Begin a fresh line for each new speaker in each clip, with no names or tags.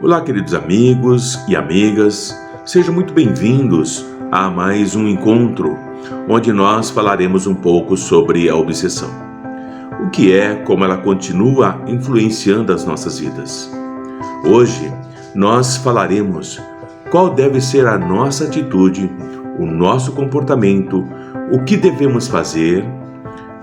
Olá, queridos amigos e amigas, sejam muito bem-vindos a mais um encontro, onde nós falaremos um pouco sobre a obsessão. O que é, como ela continua influenciando as nossas vidas. Hoje, nós falaremos qual deve ser a nossa atitude, o nosso comportamento, o que devemos fazer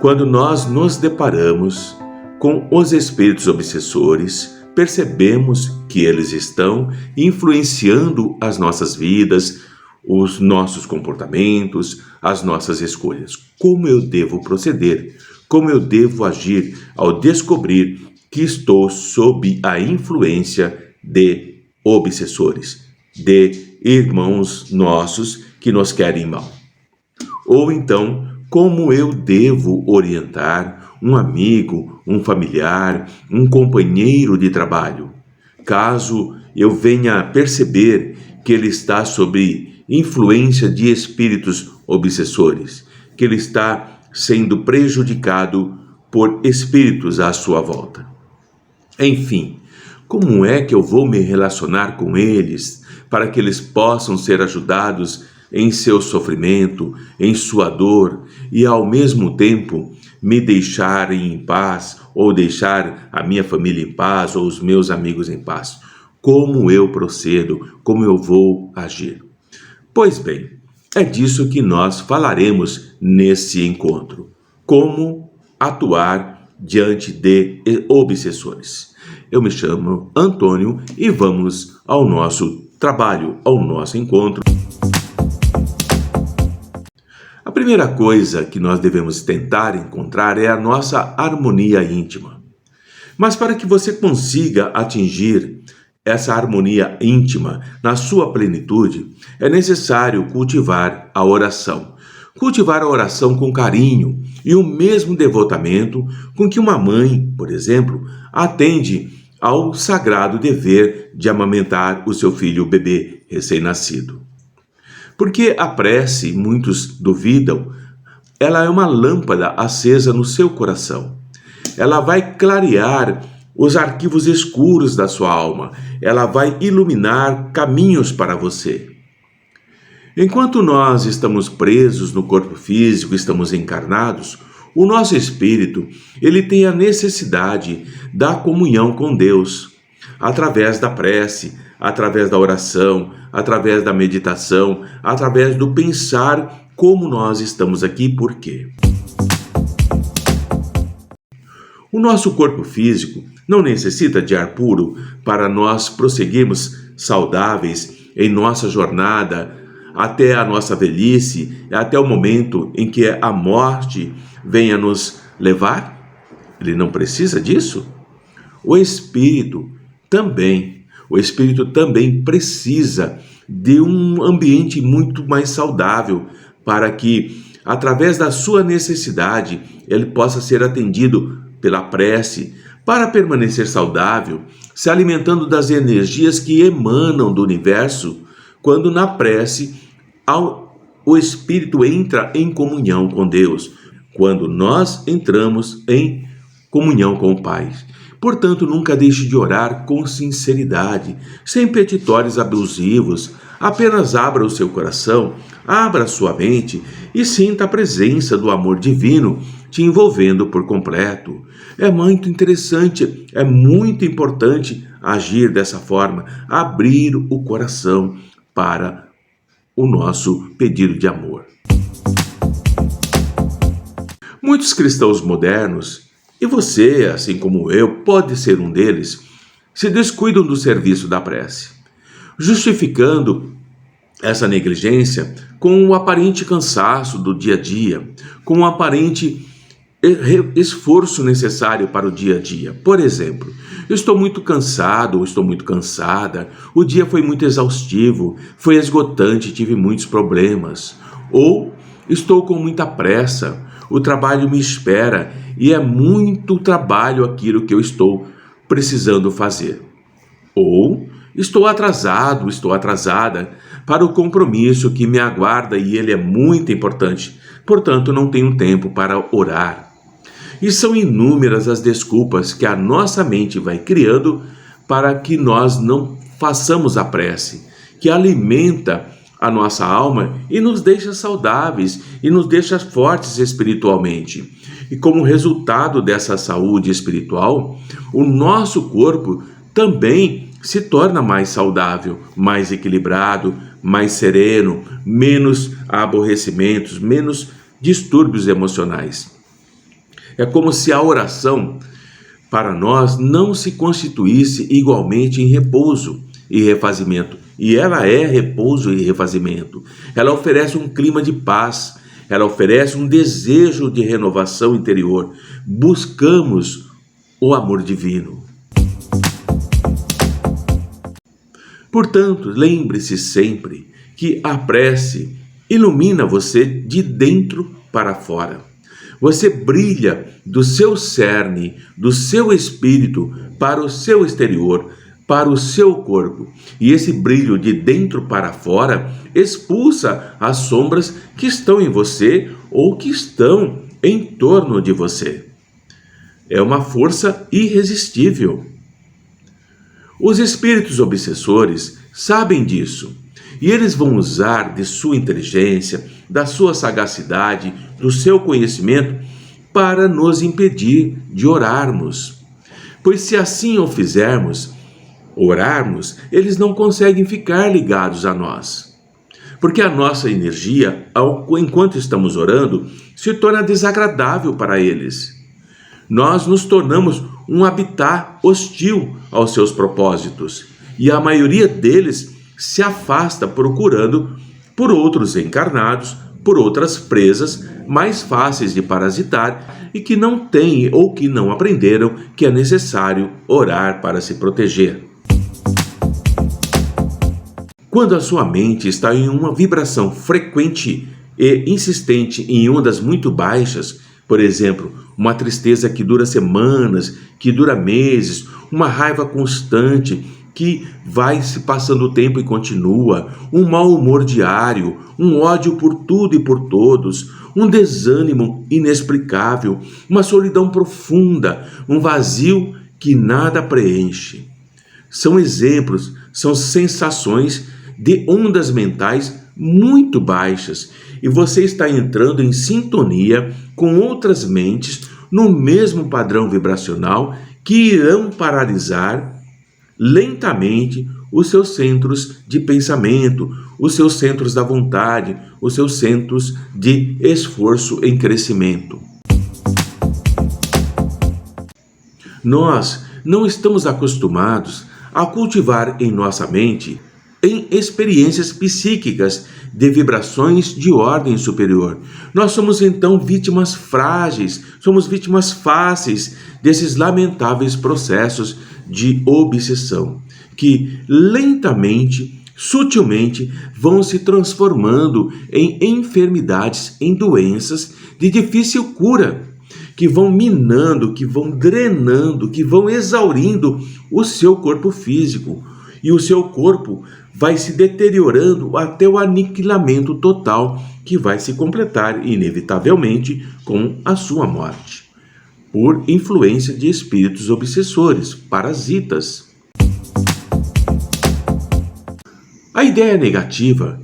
quando nós nos deparamos com os espíritos obsessores. Percebemos que eles estão influenciando as nossas vidas, os nossos comportamentos, as nossas escolhas. Como eu devo proceder? Como eu devo agir ao descobrir que estou sob a influência de obsessores, de irmãos nossos que nos querem mal? Ou então, como eu devo orientar um amigo, um familiar, um companheiro de trabalho, caso eu venha perceber que ele está sob influência de espíritos obsessores, que ele está sendo prejudicado por espíritos à sua volta? Enfim, como é que eu vou me relacionar com eles para que eles possam ser ajudados em seu sofrimento, em sua dor e ao mesmo tempo me deixarem em paz, ou deixar a minha família em paz, ou os meus amigos em paz? Como eu procedo? Como eu vou agir? Pois bem, é disso que nós falaremos nesse encontro. Como atuar diante de obsessores. Eu me chamo Antônio e vamos ao nosso trabalho, ao nosso encontro. A primeira coisa que nós devemos tentar encontrar é a nossa harmonia íntima. Mas para que você consiga atingir essa harmonia íntima na sua plenitude, é necessário cultivar a oração. Cultivar a oração com carinho e o mesmo devotamento com que uma mãe, por exemplo, atende ao sagrado dever de amamentar o seu filho bebê recém-nascido. Porque a prece, muitos duvidam, ela é uma lâmpada acesa no seu coração. Ela vai clarear os arquivos escuros da sua alma. Ela vai iluminar caminhos para você. Enquanto nós estamos presos no corpo físico, estamos encarnados, o nosso espírito, ele tem a necessidade da comunhão com Deus, através da prece, através da oração, através da meditação, através do pensar como nós estamos aqui, por quê? O nosso corpo físico não necessita de ar puro para nós prosseguirmos saudáveis em nossa jornada até a nossa velhice, até o momento em que a morte venha nos levar? Ele não precisa disso? O espírito também precisa de um ambiente muito mais saudável para que, através da sua necessidade, ele possa ser atendido pela prece, para permanecer saudável, se alimentando das energias que emanam do universo, quando na prece o espírito entra em comunhão com Deus, quando nós entramos em comunhão com o Pai. Portanto, nunca deixe de orar com sinceridade, sem petitórios abusivos. Apenas abra o seu coração, abra a sua mente e sinta a presença do amor divino te envolvendo por completo. É muito interessante, é muito importante agir dessa forma, abrir o coração para o nosso pedido de amor. Muitos cristãos modernos, e você, assim como eu, pode ser um deles, se descuidam do serviço da prece, justificando essa negligência com o aparente cansaço do dia a dia, com o aparente esforço necessário para o dia a dia. Por exemplo, eu estou muito cansado ou estou muito cansada, o dia foi muito exaustivo, foi esgotante, tive muitos problemas. Ou estou com muita pressa, o trabalho me espera e é muito trabalho aquilo que eu estou precisando fazer. Ou estou atrasado, estou atrasada para o compromisso que me aguarda e ele é muito importante. Portanto, não tenho tempo para orar. E são inúmeras as desculpas que a nossa mente vai criando para que nós não façamos a prece, que alimenta a nossa alma e nos deixa saudáveis e nos deixa fortes espiritualmente. E como resultado dessa saúde espiritual, o nosso corpo também se torna mais saudável, mais equilibrado, mais sereno, menos aborrecimentos, menos distúrbios emocionais. É como se a oração, para nós, não se constituísse igualmente em repouso e refazimento. E ela é repouso e refazimento. Ela oferece um clima de paz, ela oferece um desejo de renovação interior. Buscamos o amor divino. Portanto, lembre-se sempre que a prece ilumina você de dentro para fora. Você brilha do seu cerne, do seu espírito para o seu exterior, para o seu corpo. E esse brilho de dentro para fora expulsa as sombras que estão em você ou que estão em torno de você. É uma força irresistível. Os espíritos obsessores sabem disso e eles vão usar de sua inteligência, da sua sagacidade, do seu conhecimento para nos impedir de orarmos. Pois se assim o fizermos, orarmos, eles não conseguem ficar ligados a nós. Porque a nossa energia, enquanto estamos orando, se torna desagradável para eles. Nós nos tornamos um habitat hostil aos seus propósitos, e a maioria deles se afasta procurando por outros encarnados, por outras presas mais fáceis de parasitar e que não têm ou que não aprenderam que é necessário orar para se proteger. Quando a sua mente está em uma vibração frequente e insistente em ondas muito baixas, por exemplo, uma tristeza que dura semanas, que dura meses, uma raiva constante que vai se passando o tempo e continua, um mau humor diário, um ódio por tudo e por todos, um desânimo inexplicável, uma solidão profunda, um vazio que nada preenche. São exemplos, são sensações de ondas mentais muito baixas e você está entrando em sintonia com outras mentes no mesmo padrão vibracional que irão paralisar lentamente os seus centros de pensamento, os seus centros da vontade, os seus centros de esforço em crescimento. Nós não estamos acostumados a cultivar em nossa mente em experiências psíquicas de vibrações de ordem superior. Nós somos então vítimas frágeis, somos vítimas fáceis desses lamentáveis processos de obsessão, que lentamente, sutilmente, vão se transformando em enfermidades, em doenças de difícil cura, que vão minando, que vão drenando, que vão exaurindo o seu corpo físico. E o seu corpo vai se deteriorando até o aniquilamento total, que vai se completar inevitavelmente com a sua morte, por influência de espíritos obsessores, parasitas. A ideia negativa,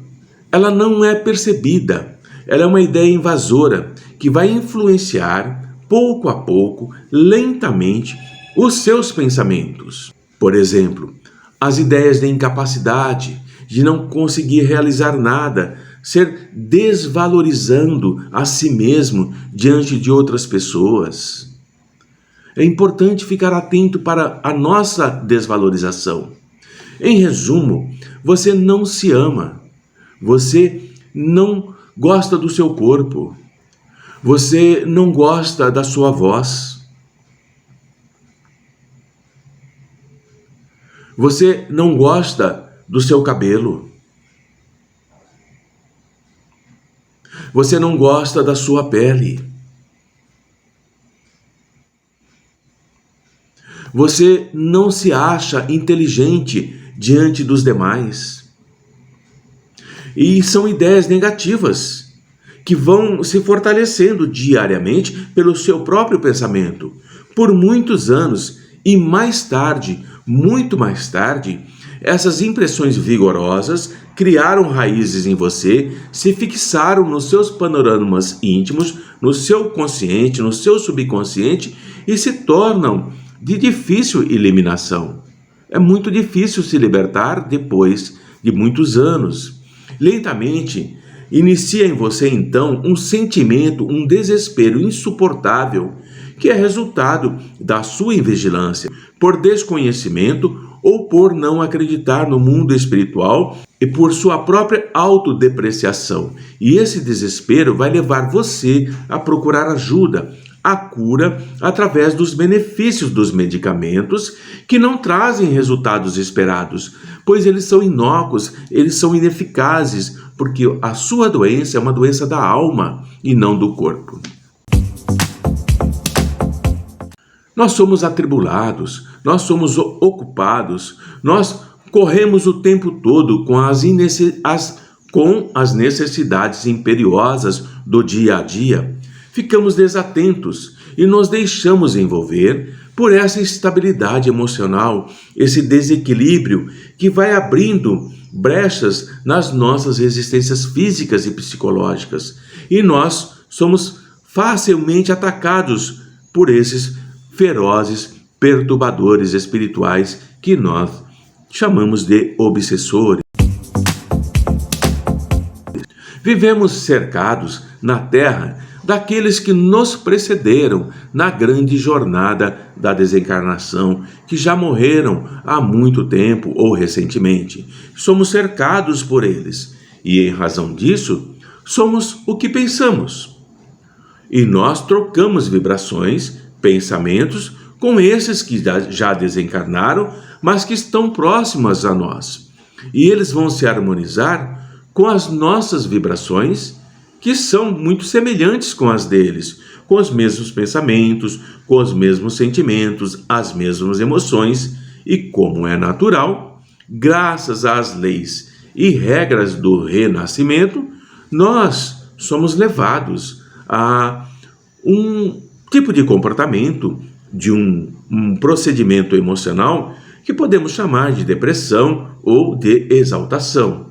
ela não é percebida, ela é uma ideia invasora que vai influenciar pouco a pouco, lentamente, os seus pensamentos. Por exemplo, as ideias de incapacidade, de não conseguir realizar nada, ser desvalorizando a si mesmo diante de outras pessoas. É importante ficar atento para a nossa desvalorização. Em resumo, você não se ama, você não gosta do seu corpo, você não gosta da sua voz. Você não gosta do seu cabelo. Você não gosta da sua pele. Você não se acha inteligente diante dos demais. E são ideias negativas que vão se fortalecendo diariamente pelo seu próprio pensamento por muitos anos e mais tarde, muito mais tarde, Essas impressões vigorosas criaram raízes em você, se fixaram nos seus panoramas íntimos, no seu consciente, no seu subconsciente e se tornam de difícil eliminação. É muito difícil se libertar depois de muitos anos. Lentamente, inicia em você então um sentimento, um desespero insuportável, que é resultado da sua invigilância, por desconhecimento ou por não acreditar no mundo espiritual e por sua própria autodepreciação. E esse desespero vai levar você a procurar ajuda, a cura, através dos benefícios dos medicamentos que não trazem resultados esperados, pois eles são inócuos, eles são ineficazes, porque a sua doença é uma doença da alma e não do corpo. Nós somos atribulados, nós somos ocupados, nós corremos o tempo todo com as necessidades imperiosas do dia a dia. Ficamos desatentos e nos deixamos envolver por essa instabilidade emocional, esse desequilíbrio que vai abrindo brechas nas nossas resistências físicas e psicológicas. E nós somos facilmente atacados por esses ferozes perturbadores espirituais que nós chamamos de obsessores. Vivemos cercados na Terra daqueles que nos precederam na grande jornada da desencarnação, que já morreram há muito tempo ou recentemente. Somos cercados por eles e, em razão disso, somos o que pensamos. E nós trocamos vibrações, pensamentos com esses que já desencarnaram, mas que estão próximos a nós. E eles vão se harmonizar com as nossas vibrações, que são muito semelhantes com as deles, com os mesmos pensamentos, com os mesmos sentimentos, as mesmas emoções, e como é natural, graças às leis e regras do renascimento, nós somos levados a um tipo de comportamento, de um procedimento emocional que podemos chamar de depressão ou de exaltação.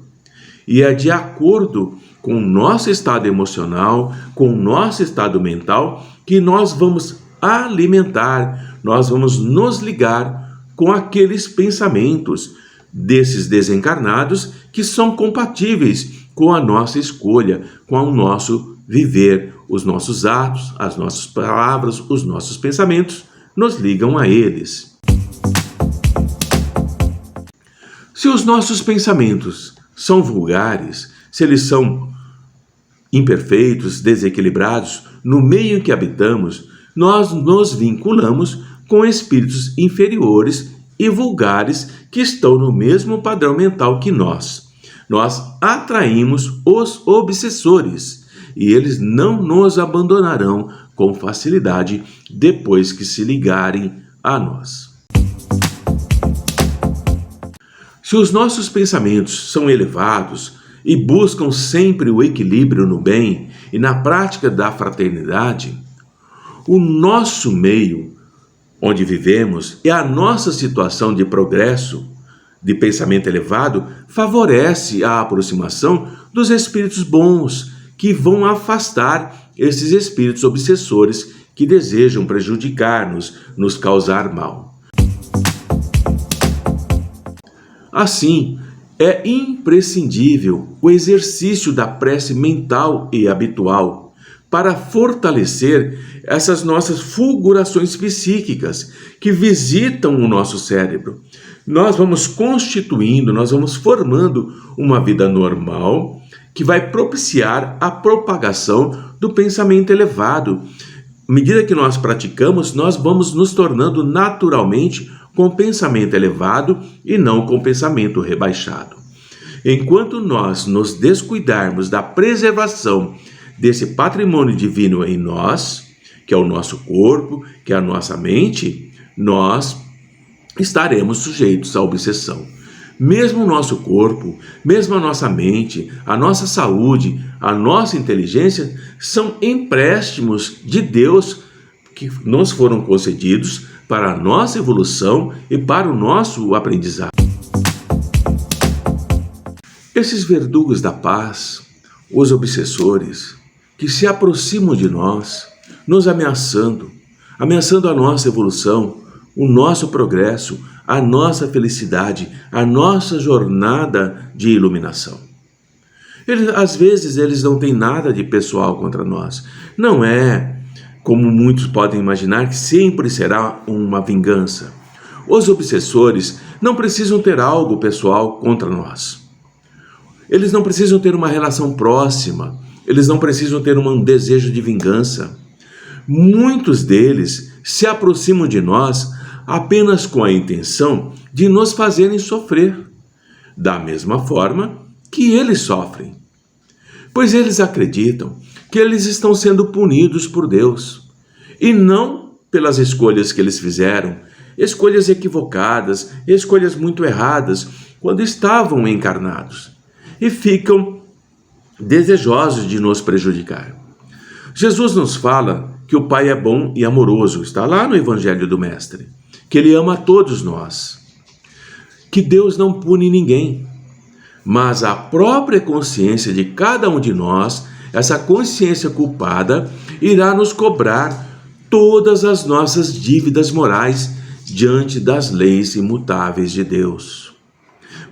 E é de acordo com o nosso estado emocional, com o nosso estado mental, que nós vamos alimentar, nós vamos nos ligar com aqueles pensamentos desses desencarnados que são compatíveis com a nossa escolha, com o nosso viver, os nossos atos, as nossas palavras, os nossos pensamentos nos ligam a eles. Se os nossos pensamentos são vulgares, se eles são imperfeitos, desequilibrados, no meio em que habitamos, nós nos vinculamos com espíritos inferiores e vulgares que estão no mesmo padrão mental que nós. Nós atraímos os obsessores e eles não nos abandonarão com facilidade depois que se ligarem a nós. Se os nossos pensamentos são elevados e buscam sempre o equilíbrio no bem e na prática da fraternidade, o nosso meio onde vivemos e a nossa situação de progresso, de pensamento elevado, favorece a aproximação dos espíritos bons, que vão afastar esses espíritos obsessores que desejam prejudicar-nos, nos causar mal. Assim, é imprescindível o exercício da prece mental e habitual para fortalecer essas nossas fulgurações psíquicas que visitam o nosso cérebro. Nós vamos constituindo, nós vamos formando uma vida normal que vai propiciar a propagação do pensamento elevado. À medida que nós praticamos, nós vamos nos tornando naturalmente com pensamento elevado e não com pensamento rebaixado. Enquanto nós nos descuidarmos da preservação desse patrimônio divino em nós, que é o nosso corpo, que é a nossa mente, nós estaremos sujeitos à obsessão. Mesmo o nosso corpo, mesmo a nossa mente, a nossa saúde, a nossa inteligência são empréstimos de Deus que nos foram concedidos para a nossa evolução e para o nosso aprendizado. Esses verdugos da paz, os obsessores, que se aproximam de nós, nos ameaçando a nossa evolução, o nosso progresso, a nossa felicidade, a nossa jornada de iluminação. Às vezes eles não têm nada de pessoal contra nós. Não é, como muitos podem imaginar, que sempre será uma vingança. Os obsessores não precisam ter algo pessoal contra nós. Eles não precisam ter uma relação próxima. Eles não precisam ter um desejo de vingança. Muitos deles se aproximam de nós apenas com a intenção de nos fazerem sofrer, da mesma forma que eles sofrem. Pois eles acreditam que eles estão sendo punidos por Deus, e não pelas escolhas que eles fizeram, escolhas equivocadas, escolhas muito erradas, quando estavam encarnados, e ficam desejosos de nos prejudicar. Jesus nos fala que o Pai é bom e amoroso, está lá no Evangelho do Mestre, que Ele ama a todos nós, que Deus não pune ninguém, mas a própria consciência de cada um de nós, essa consciência culpada, irá nos cobrar todas as nossas dívidas morais diante das leis imutáveis de Deus.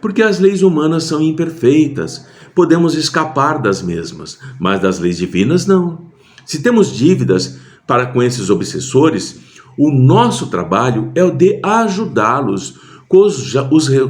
Porque as leis humanas são imperfeitas, podemos escapar das mesmas, mas das leis divinas não. Se temos dívidas para com esses obsessores, o nosso trabalho é o de ajudá-los com os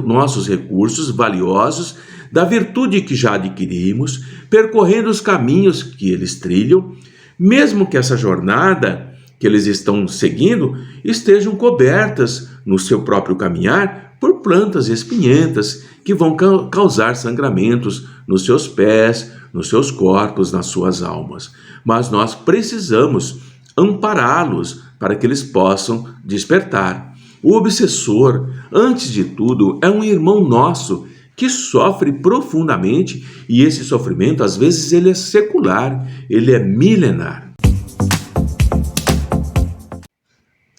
nossos recursos valiosos da virtude que já adquirimos, percorrendo os caminhos que eles trilham, mesmo que essa jornada que eles estão seguindo estejam cobertas no seu próprio caminhar por plantas espinhentas que vão causar sangramentos nos seus pés, nos seus corpos, nas suas almas. Mas nós precisamos ampará-los para que eles possam despertar. O obsessor, antes de tudo, é um irmão nosso que sofre profundamente, e esse sofrimento, às vezes, ele é secular, ele é milenar.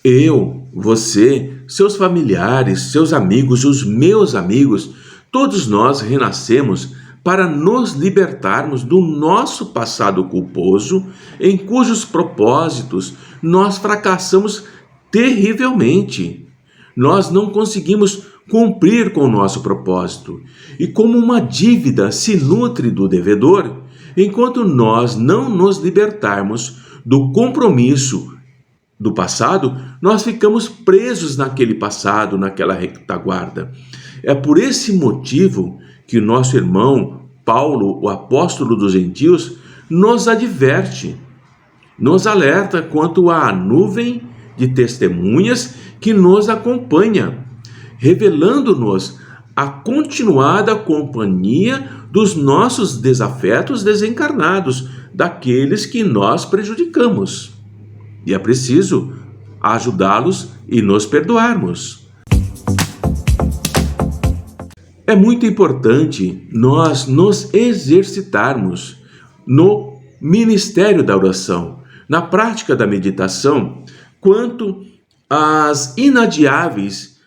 Eu, você, seus familiares, seus amigos, os meus amigos, todos nós renascemos para nos libertarmos do nosso passado culposo, em cujos propósitos nós fracassamos terrivelmente. Nós não conseguimos cumprir com o nosso propósito, e como uma dívida se nutre do devedor, enquanto nós não nos libertarmos do compromisso do passado, nós ficamos presos naquele passado, naquela retaguarda. É por esse motivo que o nosso irmão Paulo, o apóstolo dos gentios, nos adverte, nos alerta quanto à nuvem de testemunhas que nos acompanha, revelando-nos a continuada companhia dos nossos desafetos desencarnados, daqueles que nós prejudicamos. E é preciso ajudá-los e nos perdoarmos. É muito importante nós nos exercitarmos no ministério da oração, na prática da meditação, quanto aos inadiáveis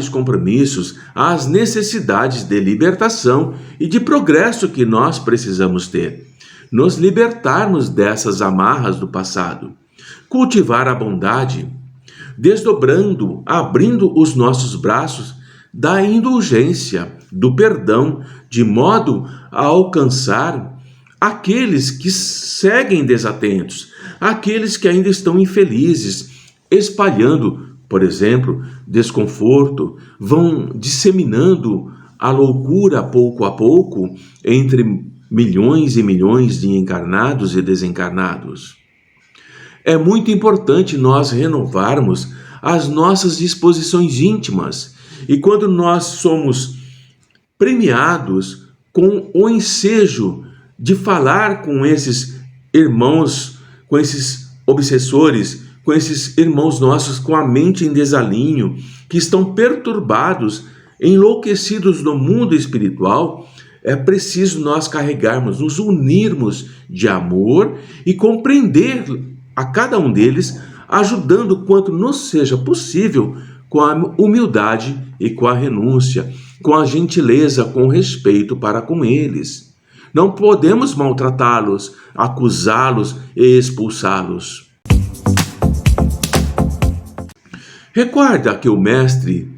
compromissos, às necessidades de libertação e de progresso que nós precisamos ter. Nos libertarmos dessas amarras do passado, cultivar a bondade, desdobrando, abrindo os nossos braços da indulgência, do perdão, de modo a alcançar aqueles que seguem desatentos, aqueles que ainda estão infelizes, espalhando, por exemplo, desconforto, vão disseminando a loucura pouco a pouco entre milhões e milhões de encarnados e desencarnados. É muito importante nós renovarmos as nossas disposições íntimas, e quando nós somos premiados com o ensejo de falar com esses irmãos, com esses obsessores, com esses irmãos nossos com a mente em desalinho, que estão perturbados, enlouquecidos no mundo espiritual, é preciso nós carregarmos, nos unirmos de amor e compreender a cada um deles, ajudando quanto nos seja possível com a humildade e com a renúncia, com a gentileza, com o respeito para com eles. Não podemos maltratá-los, acusá-los e expulsá-los. Recorda que o mestre,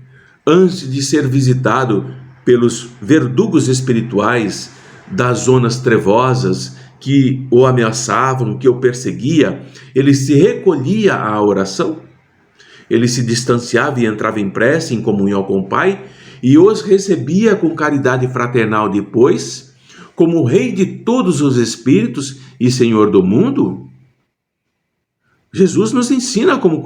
antes de ser visitado pelos verdugos espirituais das zonas trevosas que o ameaçavam, que o perseguia, ele se recolhia à oração, ele se distanciava e entrava em prece, em comunhão com o Pai, e os recebia com caridade fraternal depois, como Rei de todos os espíritos e Senhor do mundo. Jesus nos ensina como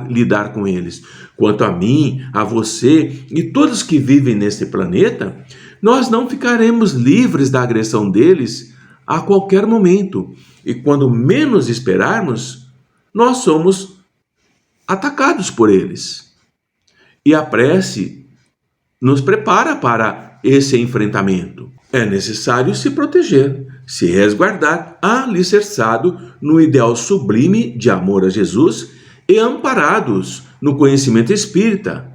lidar com eles. Quanto a mim, a você e todos que vivem neste planeta, nós não ficaremos livres da agressão deles a qualquer momento. E quando menos esperarmos, nós somos atacados por eles. E a prece nos prepara para esse enfrentamento. É necessário se proteger, se resguardar, alicerçado no ideal sublime de amor a Jesus e amparados no conhecimento espírita.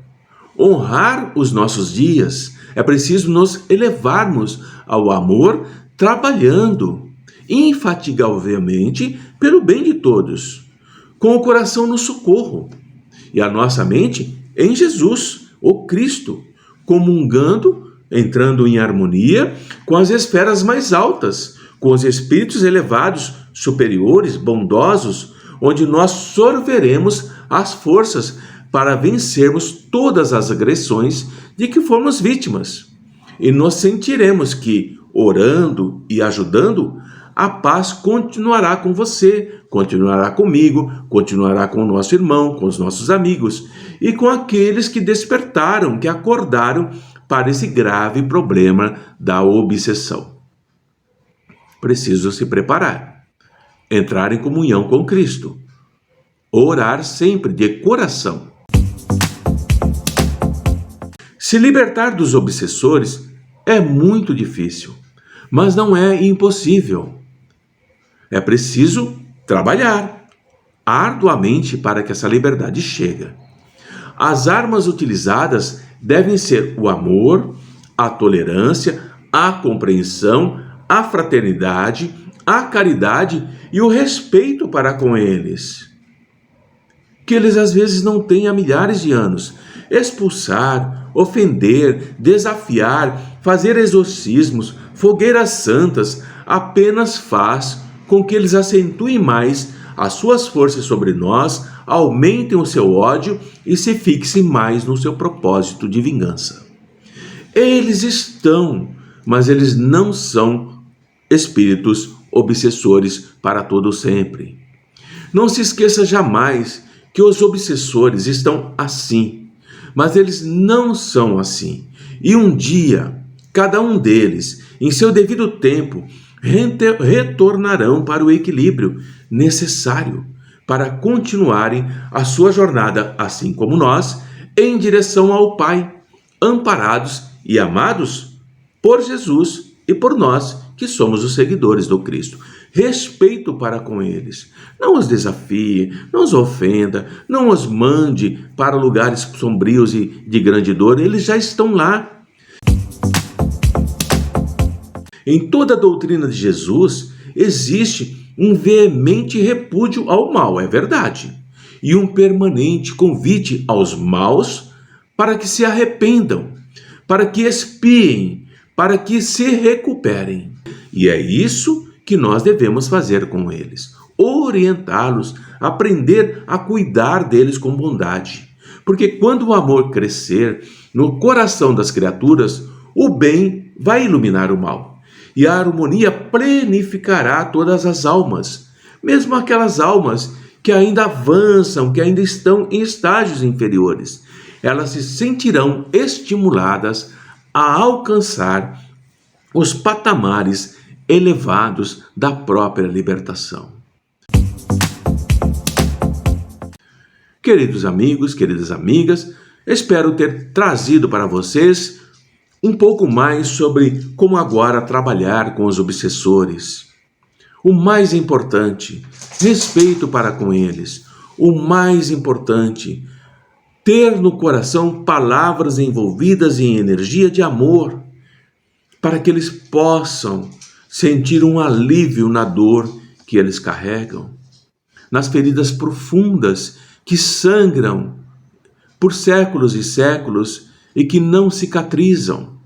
Honrar os nossos dias, é preciso nos elevarmos ao amor, trabalhando infatigavelmente pelo bem de todos, com o coração no socorro e a nossa mente em Jesus, o Cristo, comungando, entrando em harmonia com as esferas mais altas, com os espíritos elevados, superiores, bondosos, onde nós sorveremos as forças para vencermos todas as agressões de que fomos vítimas. E nós sentiremos que, orando e ajudando, a paz continuará com você, continuará comigo, continuará com o nosso irmão, com os nossos amigos e com aqueles que despertaram, que acordaram para esse grave problema da obsessão. Preciso se preparar, entrar em comunhão com Cristo, orar sempre de coração. Se libertar dos obsessores é muito difícil, mas não é impossível. É preciso trabalhar arduamente para que essa liberdade chegue. As armas utilizadas devem ser o amor, a tolerância, a compreensão, a fraternidade, a caridade e o respeito para com eles, que eles às vezes não têm há milhares de anos. Expulsar, ofender, desafiar, fazer exorcismos, fogueiras santas, apenas faz com que eles acentuem mais as suas forças sobre nós, aumentem o seu ódio e se fixem mais no seu propósito de vingança. Eles estão, mas eles não são espíritos obsessores para todo sempre. Não se esqueça jamais que os obsessores estão assim, mas eles não são assim. E um dia, cada um deles, em seu devido tempo, retornarão para o equilíbrio necessário para continuarem a sua jornada, assim como nós, em direção ao Pai, amparados e amados por Jesus e por nós, que somos os seguidores do Cristo. Respeito para com eles. Não os desafie, não os ofenda, não os mande para lugares sombrios e de grande dor. Eles já estão lá. Em toda a doutrina de Jesus existe um veemente repúdio ao mal, é verdade, e um permanente convite aos maus para que se arrependam, para que expiem, para que se recuperem. E é isso que nós devemos fazer com eles, orientá-los, aprender a cuidar deles com bondade. Porque quando o amor crescer no coração das criaturas, o bem vai iluminar o mal. E a harmonia plenificará todas as almas, mesmo aquelas almas que ainda avançam, que ainda estão em estágios inferiores. Elas se sentirão estimuladas a alcançar os patamares elevados da própria libertação. Queridos amigos, queridas amigas, espero ter trazido para vocês um pouco mais sobre como agora trabalhar com os obsessores. O mais importante, respeito para com eles. O mais importante, ter no coração palavras envolvidas em energia de amor, para que eles possam sentir um alívio na dor que eles carregam, nas feridas profundas que sangram por séculos e séculos e que não cicatrizam.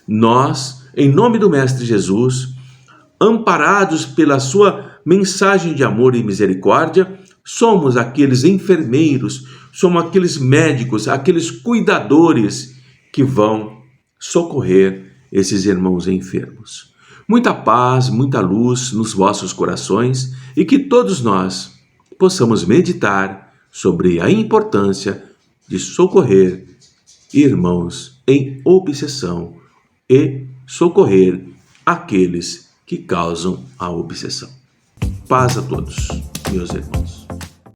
Nós, em nome do Mestre Jesus, amparados pela sua mensagem de amor e misericórdia, somos aqueles enfermeiros, somos aqueles médicos, aqueles cuidadores que vão socorrer esses irmãos enfermos. Muita paz, muita luz nos vossos corações e que todos nós possamos meditar sobre a importância de socorrer irmãos em obsessão e socorrer aqueles que causam a obsessão. Paz a todos, meus irmãos.